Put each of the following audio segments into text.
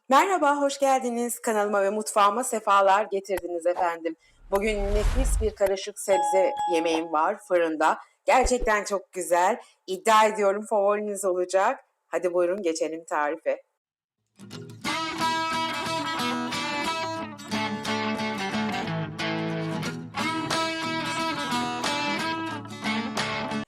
Merhaba, hoş geldiniz. Kanalıma ve mutfağıma sefalar getirdiniz efendim. Bugün nefis bir karışık sebze yemeğim var fırında. Gerçekten çok güzel. İddia ediyorum favoriniz olacak. Hadi buyurun geçelim tarife.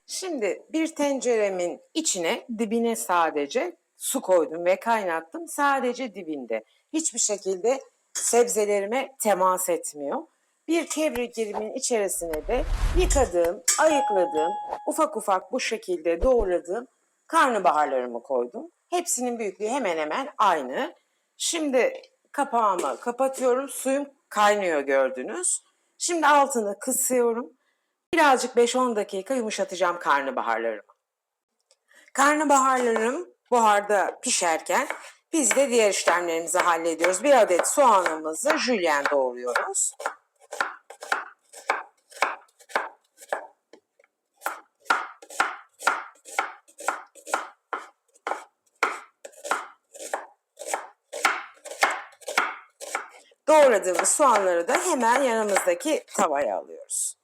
Şimdi bir tenceremin içine, dibine sadece su koydum ve kaynattım. Sadece dibinde. Hiçbir şekilde sebzelerime temas etmiyor. Bir kevgirimin içerisine de yıkadığım, ayıkladığım, ufak ufak bu şekilde doğradığım karnabaharlarımı koydum. Hepsinin büyüklüğü hemen hemen aynı. Şimdi kapağımı kapatıyorum. Suyum kaynıyor gördünüz. Şimdi altını kısıyorum. Birazcık 5-10 dakika yumuşatacağım karnabaharlarımı. Karnabaharlarım buharda pişerken biz de diğer işlemlerimizi hallediyoruz. Bir adet soğanımızı jülyen doğruyoruz. Doğradığımız soğanları da hemen yanımızdaki tavaya alıyoruz.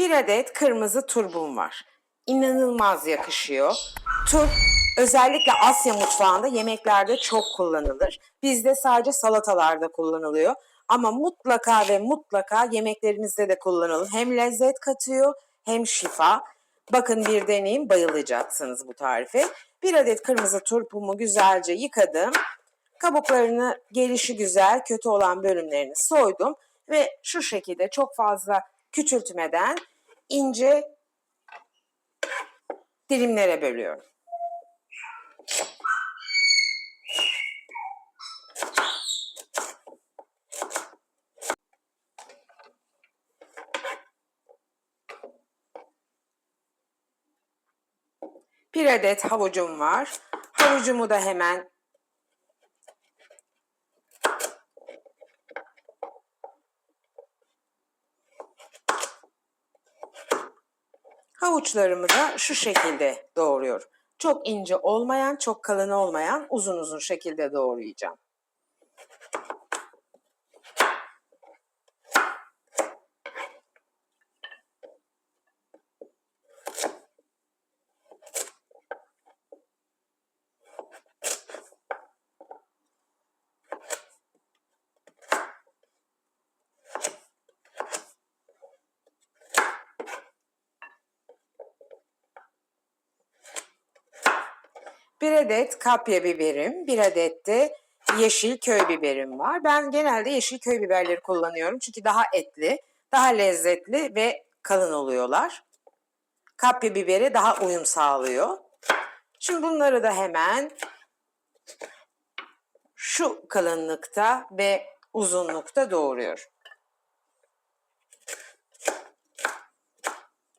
Bir adet kırmızı turbum var. İnanılmaz yakışıyor. Turp özellikle Asya mutfağında yemeklerde çok kullanılır. Bizde sadece salatalarda kullanılıyor. Ama mutlaka ve mutlaka yemeklerimizde de kullanılır. Hem lezzet katıyor hem şifa. Bakın bir deneyin, bayılacaksınız bu tarife. Bir adet kırmızı turpumu güzelce yıkadım. Kabuklarını gelişi güzel, kötü olan bölümlerini soydum ve şu şekilde çok fazla küçültmeden ince dilimlere bölüyorum. Bir adet havucum var. Havucumu da hemen havuçlarımı da şu şekilde doğruyorum. Çok ince olmayan, çok kalın olmayan uzun uzun şekilde doğrayacağım. Bir adet kapya biberim, bir adet de yeşil köy biberim var. Ben genelde yeşil köy biberleri kullanıyorum çünkü daha etli, daha lezzetli ve kalın oluyorlar. Kapya biberi daha uyum sağlıyor. Şimdi bunları da hemen şu kalınlıkta ve uzunlukta doğruyorum.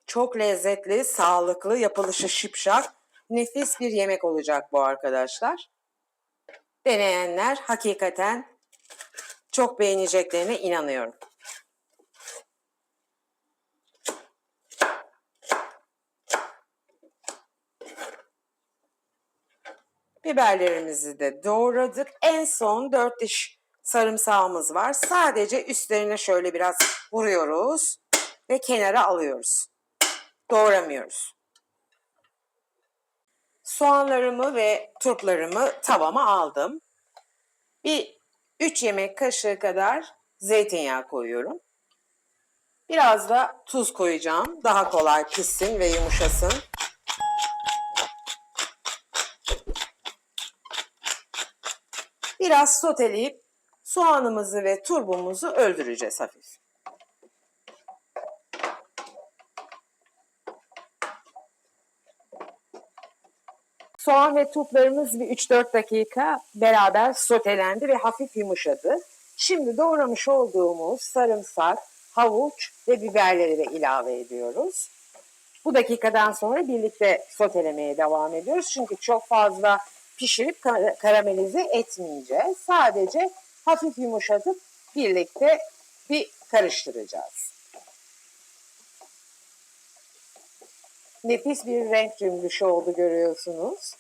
Çok lezzetli, sağlıklı, yapılışı şipşak, nefis bir yemek olacak bu arkadaşlar. Deneyenler hakikaten çok beğeneceklerine inanıyorum. Biberlerimizi de doğradık. En son 4 diş sarımsağımız var. Sadece üstlerine şöyle biraz vuruyoruz ve kenara alıyoruz. Doğramıyoruz. Soğanlarımı ve turplarımı tavama aldım. Bir 3 yemek kaşığı kadar zeytinyağı koyuyorum. Biraz da tuz koyacağım. Daha kolay pişsin ve yumuşasın. Biraz soteleyip soğanımızı ve turbumuzu öldüreceğiz hafif. Soğan ve turplarımız bir 3-4 dakika beraber sotelendi ve hafif yumuşadı. Şimdi doğramış olduğumuz sarımsak, havuç ve biberleri de ilave ediyoruz. Bu dakikadan sonra birlikte sotelemeye devam ediyoruz. Çünkü çok fazla pişirip karamelize etmeyeceğiz. Sadece hafif yumuşatıp birlikte bir karıştıracağız. Nefis bir renk cümbüşü oldu görüyorsunuz.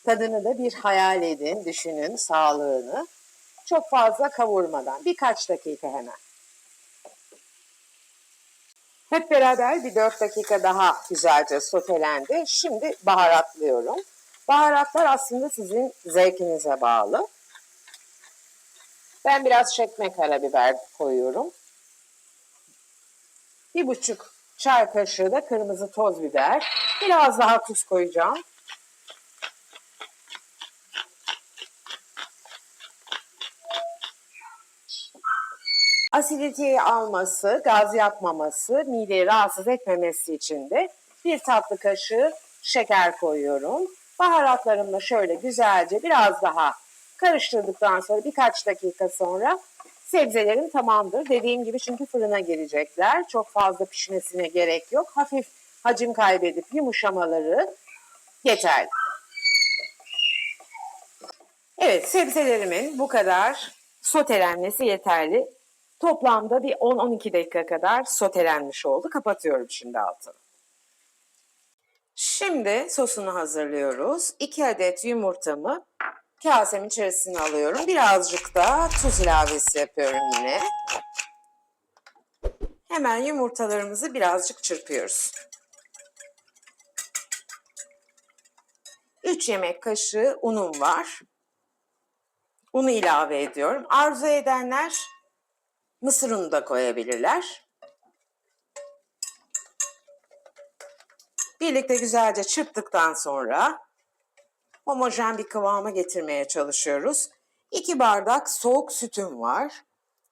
Tadını da bir hayal edin, düşünün sağlığını. Çok fazla kavurmadan birkaç dakika hemen. Hep beraber bir 4 dakika daha güzelce sotelendi. Şimdi baharatlıyorum. Baharatlar aslında sizin zevkinize bağlı. Ben biraz çekme karabiber koyuyorum. 1,5 çay kaşığı da kırmızı toz biber. Biraz daha tuz koyacağım. Asiditeyi alması, gaz yapmaması, mideyi rahatsız etmemesi için de 1 tatlı kaşığı şeker koyuyorum. Baharatlarımla şöyle güzelce biraz daha karıştırdıktan sonra birkaç dakika sonra sebzelerim tamamdır. Dediğim gibi çünkü fırına girecekler. Çok fazla pişmesine gerek yok. Hafif hacim kaybedip yumuşamaları yeterli. Evet, sebzelerimin bu kadar sotelenmesi yeterli. Toplamda bir 10-12 dakika kadar sotelenmiş oldu. Kapatıyorum şimdi altını. Şimdi sosunu hazırlıyoruz. 2 adet yumurtamı kasemin içerisine alıyorum. Birazcık da tuz ilavesi yapıyorum yine. Hemen yumurtalarımızı birazcık çırpıyoruz. 3 yemek kaşığı unum var. Unu ilave ediyorum. Arzu edenler mısır unu da koyabilirler. Birlikte güzelce çırptıktan sonra homojen bir kıvama getirmeye çalışıyoruz. 2 bardak soğuk sütüm var.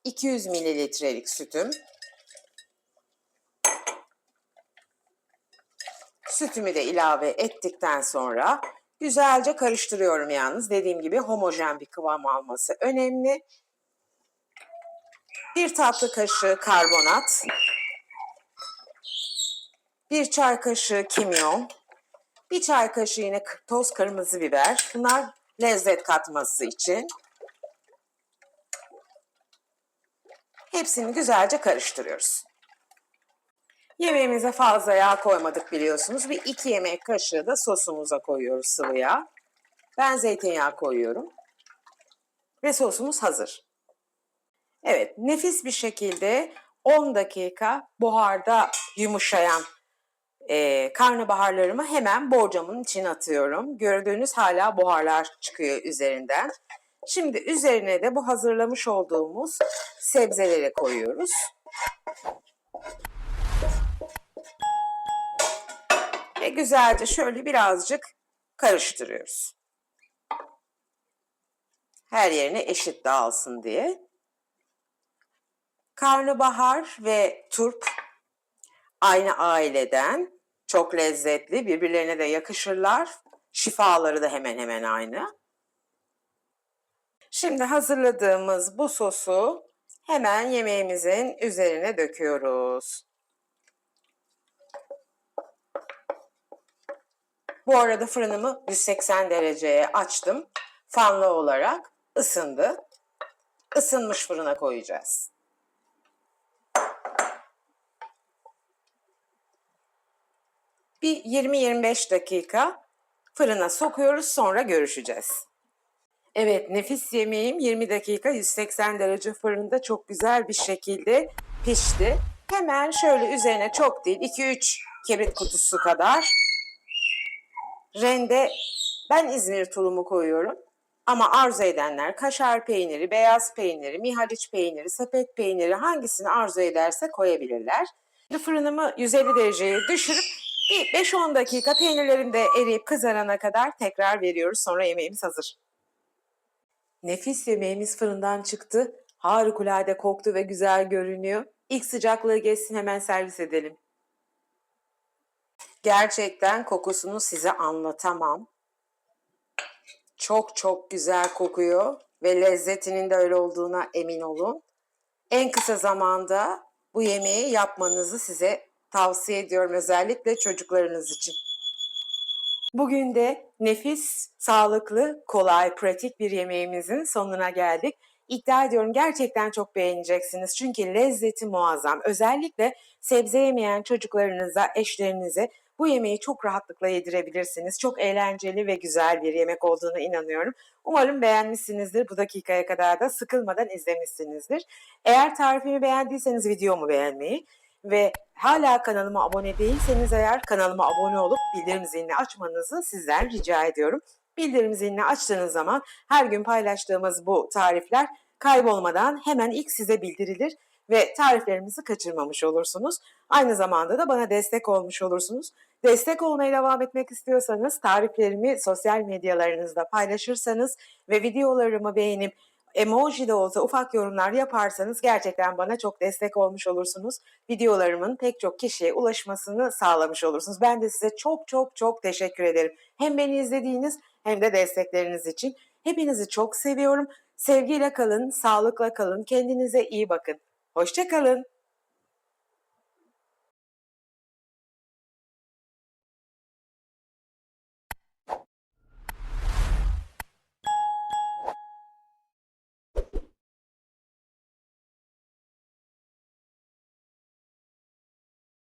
200 mililitrelik sütüm. Sütümü de ilave ettikten sonra güzelce karıştırıyorum yalnız. Dediğim gibi homojen bir kıvam alması önemli. 1 tatlı kaşığı karbonat. 1 çay kaşığı kimyon. 1 çay kaşığı yine toz kırmızı biber. Bunlar lezzet katması için. Hepsini güzelce karıştırıyoruz. Yemeğimize fazla yağ koymadık biliyorsunuz. Bir 2 yemek kaşığı da sosumuza koyuyoruz, sıvı yağ. Ben zeytinyağı koyuyorum. Ve sosumuz hazır. Evet, nefis bir şekilde 10 dakika buharda yumuşayan karnabaharlarımı hemen borcamın içine atıyorum. Gördüğünüz hala buharlar çıkıyor üzerinden. Şimdi üzerine de bu hazırlamış olduğumuz sebzeleri koyuyoruz. Ve güzelce şöyle birazcık karıştırıyoruz. Her yerine eşit dağılsın diye. Karnabahar ve turp aynı aileden, çok lezzetli, birbirlerine de yakışırlar. Şifaları da hemen hemen aynı. Şimdi hazırladığımız bu sosu hemen yemeğimizin üzerine döküyoruz. Bu arada fırınımı 180 dereceye açtım. Fanlı olarak ısındı. Isınmış fırına koyacağız. Bir 20-25 dakika fırına sokuyoruz, sonra görüşeceğiz. Evet, nefis yemeğim 20 dakika 180 derece fırında çok güzel bir şekilde pişti. Hemen şöyle üzerine çok değil 2-3 kibrit kutusu kadar rende, ben İzmir tulumu koyuyorum. Ama arzu edenler kaşar peyniri, beyaz peyniri, mihaliç peyniri, sepet peyniri hangisini arzu ederse koyabilirler. Fırınımı 150 dereceye düşürüp bir 5-10 dakika peynirlerim de eriyip kızarana kadar tekrar veriyoruz. Sonra yemeğimiz hazır. Nefis yemeğimiz fırından çıktı. Harikulade koktu ve güzel görünüyor. İlk sıcaklığı geçsin, hemen servis edelim. Gerçekten kokusunu size anlatamam. Çok çok güzel kokuyor ve lezzetinin de öyle olduğuna emin olun. En kısa zamanda bu yemeği yapmanızı size tavsiye ediyorum, özellikle çocuklarınız için. Bugün de nefis, sağlıklı, kolay, pratik bir yemeğimizin sonuna geldik. İddia ediyorum gerçekten çok beğeneceksiniz. Çünkü lezzeti muazzam. Özellikle sebze yemeyen çocuklarınıza, eşlerinize bu yemeği çok rahatlıkla yedirebilirsiniz. Çok eğlenceli ve güzel bir yemek olduğuna inanıyorum. Umarım beğenmişsinizdir. Bu dakikaya kadar da sıkılmadan izlemişsinizdir. Eğer tarifimi beğendiyseniz videomu beğenmeyi ve hala kanalıma abone değilseniz eğer kanalıma abone olup bildirim zilini açmanızı sizden rica ediyorum. Bildirim zilini açtığınız zaman her gün paylaştığımız bu tarifler kaybolmadan hemen ilk size bildirilir ve tariflerimizi kaçırmamış olursunuz. Aynı zamanda da bana destek olmuş olursunuz. Destek olmaya devam etmek istiyorsanız tariflerimi sosyal medyalarınızda paylaşırsanız ve videolarımı beğenip emoji de olsa ufak yorumlar yaparsanız gerçekten bana çok destek olmuş olursunuz. Videolarımın pek çok kişiye ulaşmasını sağlamış olursunuz. Ben de size çok çok çok teşekkür ederim. Hem beni izlediğiniz hem de destekleriniz için. Hepinizi çok seviyorum. Sevgiyle kalın, sağlıkla kalın, kendinize iyi bakın. Hoşça kalın.